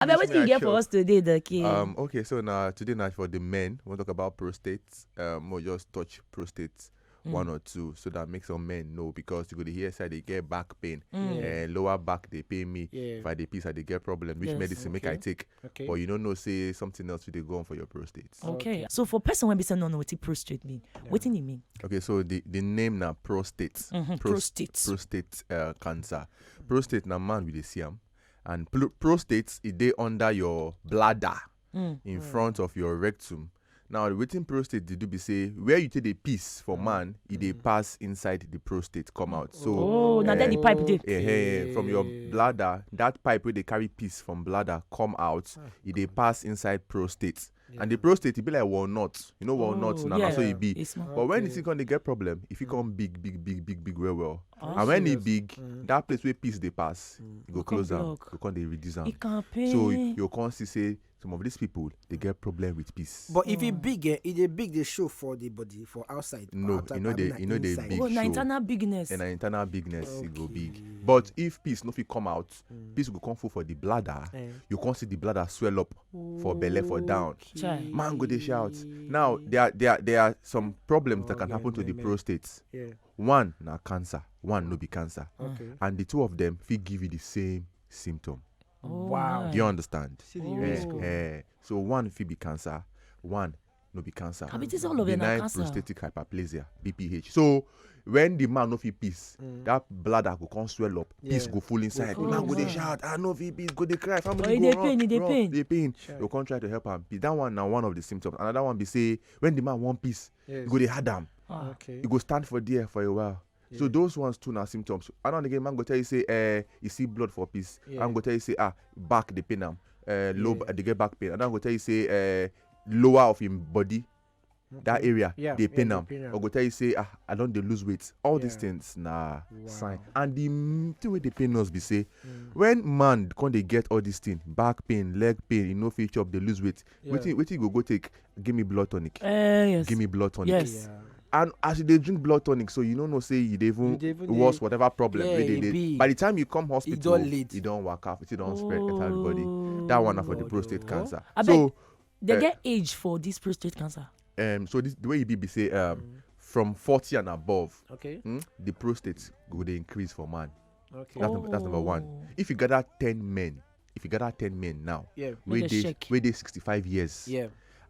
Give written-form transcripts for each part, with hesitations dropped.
I mean, what you get for us today, the kid? Okay, so now today night for the men, we'll talk about prostate. We'll just touch prostate one or two, so that makes some men know, because you go to hear side they get back pain, lower back they pay me. If I dey piss, I dey get problem. Which medicine make I take? But you don't know, say something else they go on for your prostate. Okay. So for person when we say no, what prostate mean? What do you mean? Okay, so the name now prostate. Prostate cancer. Prostate na man with the CM. And prostate is they under your bladder, in front of your rectum. Now, the waiting prostate they do be say where you take the piece for man, they pass inside the prostate, come out. So now then the pipe did. from your bladder, that pipe where they carry piece from bladder come out, they pass inside prostate. And the prostate it be like walnut, walnut now, so it be. But when it's gonna get problem, if it come big, well. And when it big, that place where piece they pass, you go close down, you can't reduce them. So you can't say some of these people they get problem with peace. But if it big, they show for the body for outside. No, they big show. Internal bigness. And internal bigness, it go big. But if peace no fit come out, peace go come full for the bladder. You can't see the bladder swell up for belly for down. Man go they shout. Now there are some problems that can happen to the prostate. One na cancer, one no be cancer. And the two of them fit give you the same symptom. Wow. Do you understand? So one fit be cancer, one no be cancer. Benign prostatic hyperplasia, BPH. So when the man no fit piss, that bladder go come swell up, piss go full inside. The man go dey shout, I no fit piss, go dey cry, family go run, dey pain. You can't try to help him. That one now one of the symptoms. Another one be say when the man want piss, you go dey hard am. You go stand for there for a while. So those ones too are symptoms. I don't again man go tell you say you see blood for piss. I'm go tell you say back the pain low they get back pain. And I'm go tell you say lower of him body, that area they pain am. Or go tell you say I don't they lose weight. All these things sign. And the thing with the pain us be say when man can they get all these things, back pain, leg pain, you know feature up they lose weight. Wait you go take give me blood tonic. Yes. Give me blood tonic. Yes. And as they drink blood tonic, so you know say you even worse whatever problem by the time you come hospital, you don't work out, it don't spread enter the body. That one for the prostate cancer. So they get age for this prostate cancer. So this the way you be say from 40 and above, the prostate go they increase for man. That's number one. If you gather 10 men now, where they 65 years,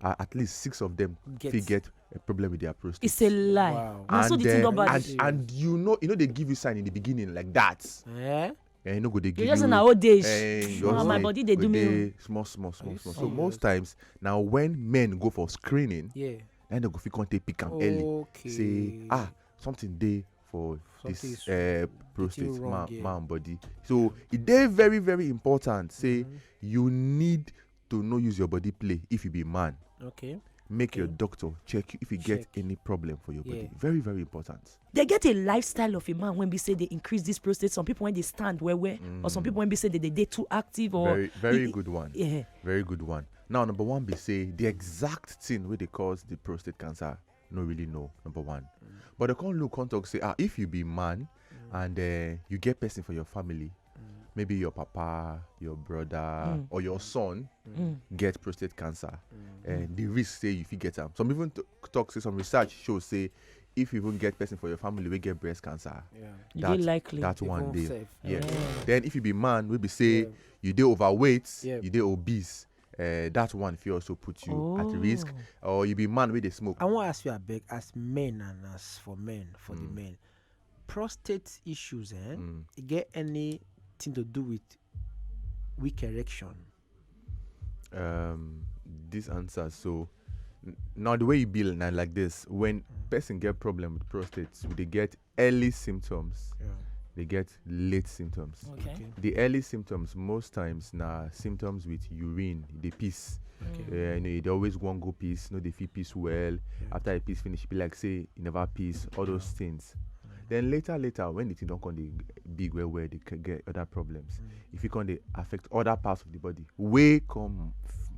at least 6 of them get a problem with their prostate. It's a lie. Wow. And you know they give you sign in the beginning like that. You know go they give you. Just in our old days. My body they do me small. So most times now when men go for screening, then they go fit take pick am early. Say something dey for this prostate man body. So it dey very very important. Say you need to know use your body play if you be man. Make your doctor check you if you get any problem for your body. Very, very important. They get a lifestyle of a man when we say they increase this prostate. Some people when they stand where, or some people when we say that they too active or very good one. Yeah. Very good one. Now, number one, be say the exact thing where they cause the prostate cancer. No really know. Number one, but they can't look talk say if you be man and you get person for your family. Maybe your papa, your brother, or your son get prostate cancer, and the risk say if you get them. Some even talk say some research shows say if you even get person for your family we get breast cancer, that's one day. Then if you be man, we be say you dey overweight, you dey obese. That one if you also put you at risk, or you be man with the smoke. I want to ask you a beg as men and as for men the men, prostate issues, you get any to do with weak erection? This answer so now the way you build now like this, when person get problem with prostate, they get early symptoms, they get late symptoms. The early symptoms most times now symptoms with urine, they piss. They always want go piss, they feel piss well. After a piss finish, be like say you never piss, all those things. Then later, when the thing don't come the big where they can get other problems. If it can they affect other parts of the body, come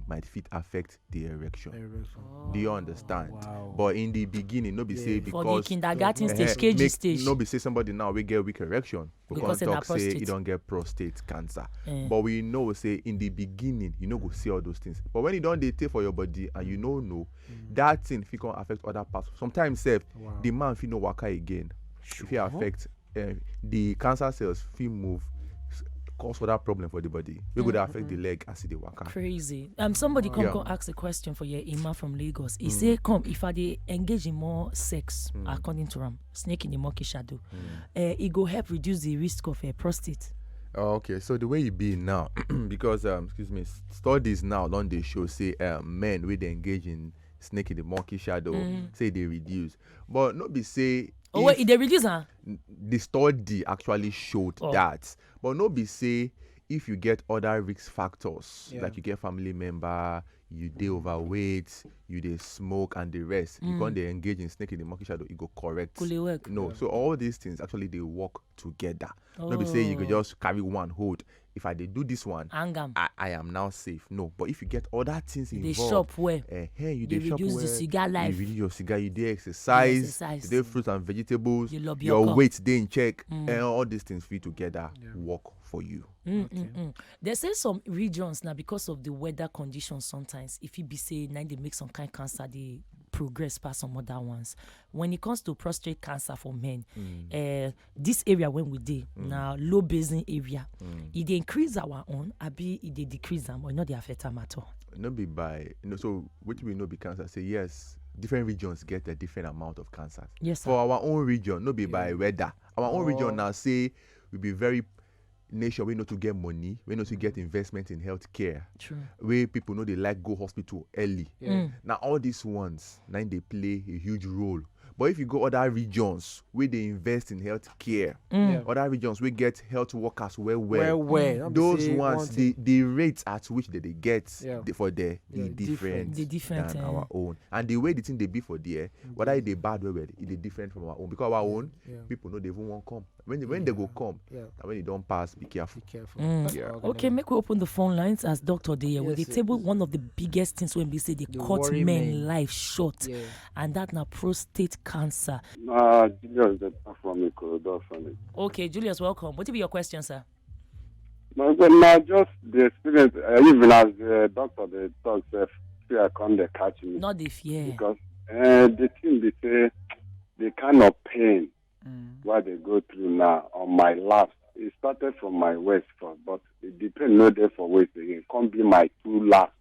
might fit affect the erection. Oh, Do you understand? wow. But in the beginning, no be say For the because kindergarten eh, stage, KG make stage. no be say somebody now we get weak erection Because because in a talk say prostate. you don't get prostate cancer. Eh. But we know say in the beginning you no go see all those things. But when you don't dey take for your body and you know that thing fit can affect other parts. Sometimes self the man fit no waka again. If it affect the cancer cells fit move cause other problem for the body. We go dey affect the leg as they waka. Crazy. Somebody come Yeah. go ask a question for your Ima from Lagos. He say, come, if I dey engage in more sex, according to him, snake in the monkey shadow, it go help reduce the risk of prostate. Oh, okay, so the way you be now, because studies now don't they show say men wey dey engage in snake in the monkey shadow say they reduce, but not be say. Oh wait, they reduce huh? The study actually showed that, but no be say if you get other risk factors like you get family member, you dey overweight, you dey smoke and the rest, you can't dey engage in snake in the monkey shadow, it go correct. Could it work? No, so all these things actually they work together. No be say you go just carry one hold. If I dey do this one, I am now safe. No, but if you get other things involved, they shop well. You dey shop reduce well. the cigar life. You reduce your cigar. You dey exercise. You dey fruits and vegetables. Your weight dey in check, and all these things fit together work for you. They say some regions now because of the weather conditions sometimes if you be say now they make some kind of cancer they progress past some other ones. When it comes to prostate cancer for men, this area when we did now low basin area, it dey increase our own, abi it dey decrease them or not they affect them at all. Not be by so which we know be cancer. Say yes, different regions get a different amount of cancer. Yes, sir. For our own region, not be by weather. Our own region now say we be very nation we know to get money, we know to get investment in healthcare. True. Where people know they like go hospital early. Now all these ones, now they play a huge role. But if you go other regions where they invest in healthcare, other regions we get health workers well. Those ones, the rates at which they get for there, different than our own. And the way the thing they be for there, whether they bad well, it is different from our own. Because our own, people know they even won't come. When they go come, and when they don't pass, be careful. Okay, make we open the phone lines as Dr. Dey with the table. One of the biggest things when we say they cut men life short, and that now prostate cancer. Julius, the from Ikorodu family. Okay, Julius, welcome. What will be your question, sir? No, but just the experience, even as the doctor, the talk, fear come they catch me. Not the fear. Because the thing they say, the kind of pain what they go through now on my laps, it started from my waist first, but it depends not there for waist again. It can't be my two laps.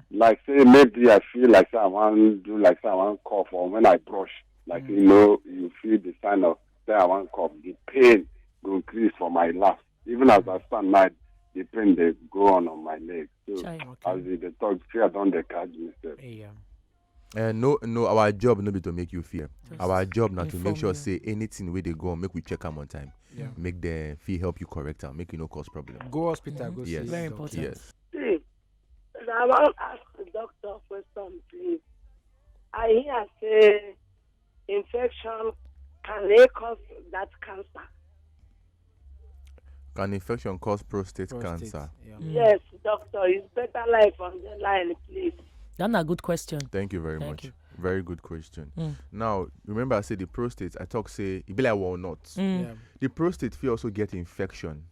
Like say maybe I feel like I want to do like I want to cough, or when I brush, like you feel the sign of say I want to cough, the pain will increase for my laps. Even as I stand now, the pain they go on my leg. So as the talk fear don't they catch myself. No, our job no be to make you fear. Our job now to make sure say anything where they go, make we check them on time. Make the fee help you correct them, make you no cause problem. Go hospital, go see. Very important. Yes. Please, I want to ask the doctor for some, please. I hear say infection can they cause that cancer? Can infection cause prostate cancer? Yes, doctor. It's better life on the line, please. That's a good question. Thank you very much. Very good question. Now, remember I said the prostate, I talk say, it be like walnuts. The prostate will also get infection.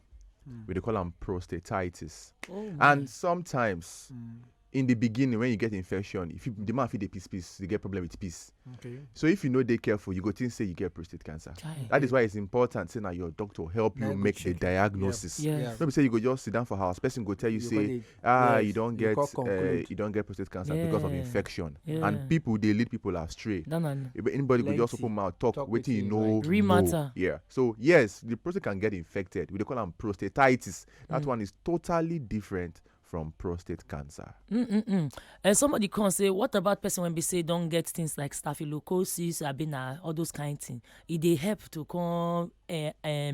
We call them prostatitis. And sometimes, in the beginning, when you get infection, if you, the man feel the piece, you get problem with piece. So if you know they careful, you go think say you get prostate cancer. That is why it's important say now your doctor help you make the diagnosis. Don't be say you go just sit down for house. Person go tell you say you don't get prostate cancer because of infection. And people they lead people astray. Anybody go just open mouth talk waiting you know. Yeah. So yes, the prostate can get infected. We call them prostatitis. That one is totally different from prostate cancer. And somebody can say, what about person when we say don't get things like staphylococcus, abina, all those kind of things? It they help to come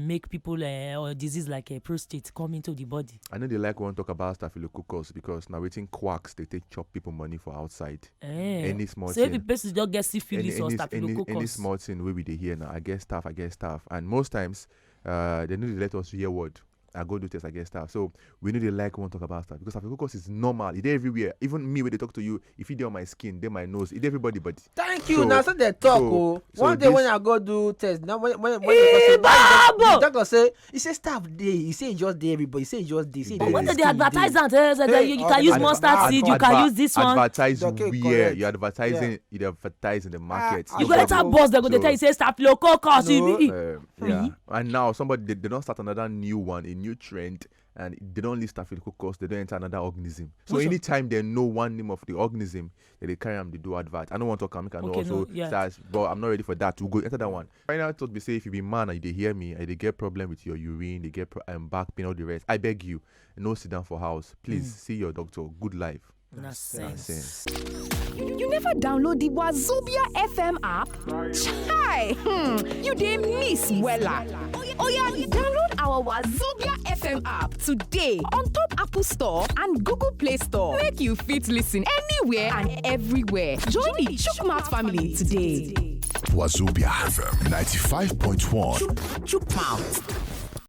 make people or disease like a prostate come into the body. I know they like want to talk about staphylococcus because now waiting quacks they take chop people money for outside. Any small thing. Say the person don't get syphilis or staphylococcus. Any small thing where we they hear now. I get staff, and most times they need to let us hear word. I go do test, I get stuff. So we know they won't talk about stuff because staphylococcus is normal. It's everywhere. Even me when they talk to you, if it's on my skin, then my nose, it's everybody. But thank you. Now so they talk. One day when I go do test, now when the doctor say, he say staff day, he say just day everybody, he say just day. But when they advertise that, you can use mustard seed, you can use this one. Advertise where you're advertising, you're advertising the market. You go enter boss, they go they tell you say staphylococcus. Yeah, and now somebody they don't start another new one, a new trend, and they don't leave staphylococcus, they don't enter another organism. So anytime they know one name of the organism, they carry them, they do advert. I don't want to come, but I'm not ready for that. We'll go enter that one. Right now, I thought me say if you be man and they hear me, and they get problem with your urine, they get back pain, all the rest. I beg you, no sit down for house. Please see your doctor. Good life. Nonsense. You never download the Wazobia FM app? Chai! You didn't miss Wella. Oh yeah, download our Wazobia FM app today on top Apple Store and Google Play Store. Make you fit listen anywhere and everywhere. Join the Chukmat family today. Wazobia FM 95.1. Chukmat.